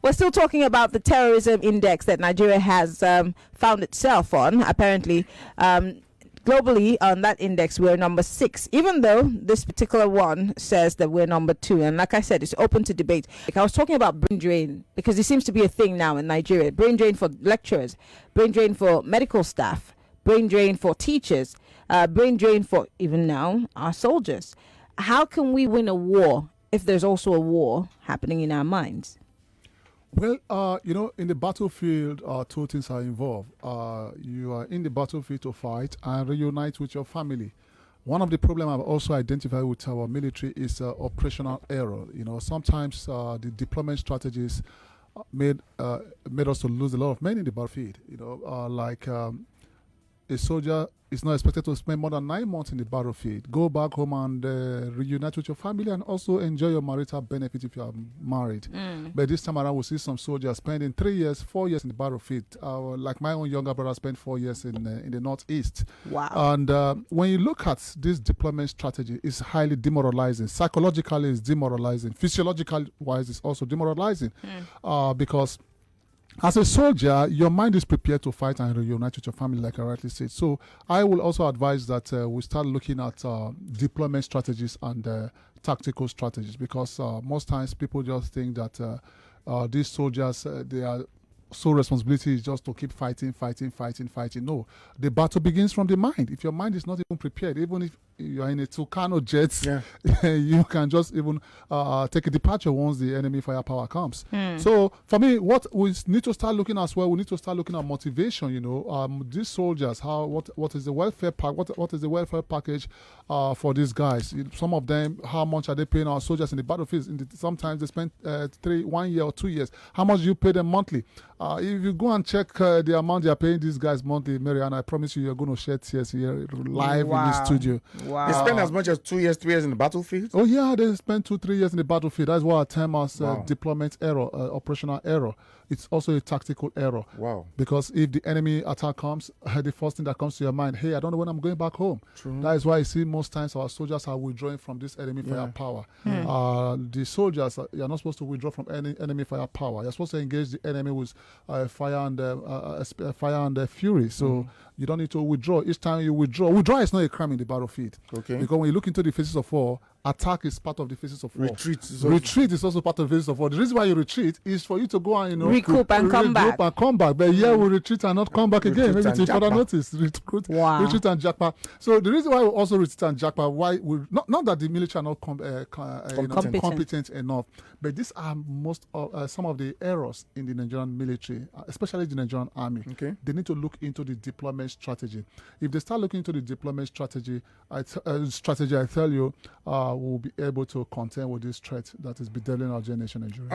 we're still talking about the terrorism index that Nigeria has found itself on. Apparently, globally on that index, we're number 6, even though this particular one says that we're number 2. And like I said, it's open to debate. Like I was talking about brain drain, because it seems to be a thing now in Nigeria. Brain drain for lecturers, brain drain for medical staff, brain drain for teachers, brain drain for, even now, our soldiers. How can we win a war if there's also a war happening in our minds? Well, in the battlefield, 2 things are involved. You are in the battlefield to fight and reunite with your family. One of the problems I've also identified with our military is operational error. Sometimes the deployment strategies made us to lose a lot of men in the battlefield. A soldier is not expected to spend more than 9 months in the battlefield. Go back home and reunite with your family and also enjoy your marital benefit if you are married. But this time around, we see some soldiers spending 3 years, 4 years in the battlefield. Like my own younger brother spent 4 years in the Northeast. Wow. And when you look at this deployment strategy, it's highly demoralizing. Psychologically, it's demoralizing. Physiologically-wise, it's also demoralizing. Because as a soldier, your mind is prepared to fight and reunite with your family, like I rightly said. So I will also advise that we start looking at deployment strategies and tactical strategies, because most times people just think that these soldiers, their sole responsibility is just to keep fighting. No, the battle begins from the mind. If your mind is not even prepared, even if you are in a Tucano jet, you can just even take a departure once the enemy firepower comes. So for me, what we need to start looking as well, we need to start looking at motivation. These soldiers, what is the welfare pack? What is the welfare package for these guys? Some of them, how much are they paying our soldiers in the battlefield? Sometimes they spend 1 year or 2 years. How much do you pay them monthly? If you go and check the amount they are paying these guys monthly, Mariana, I promise you're going to shed tears here live in the studio. Wow. They spend as much as 2 years, 3 years in the battlefield? Oh, yeah, they spend 2-3 years in the battlefield. That's what I term as deployment error, operational error. It's also a tactical error. Wow. Because if the enemy attack comes, the first thing that comes to your mind, hey, I don't know when I'm going back home. True. That is why you see most times our soldiers are withdrawing from this enemy firepower. The soldiers, you're not supposed to withdraw from any enemy firepower. You're supposed to engage the enemy with fire and fury. So you don't need to withdraw. Each time you withdraw is not a crime in the battlefield. Okay. Because when you look into the phases of war, attack is part of the phases of war. Retreat is also part of the phases of war. The reason why you retreat is for you to go and recoup and come back. But we retreat and not come back again. Maybe it's further notice. Retreat and jackpot. So the reason why we also retreat and jackpot, why we not that the military are not competent enough, but these are some of the errors in the Nigerian military, especially the Nigerian army. Okay. They need to look into the deployment strategy. If they start looking into the deployment strategy, I tell you, we'll be able to contend with this threat that is bedeviling our generation, Nigeria.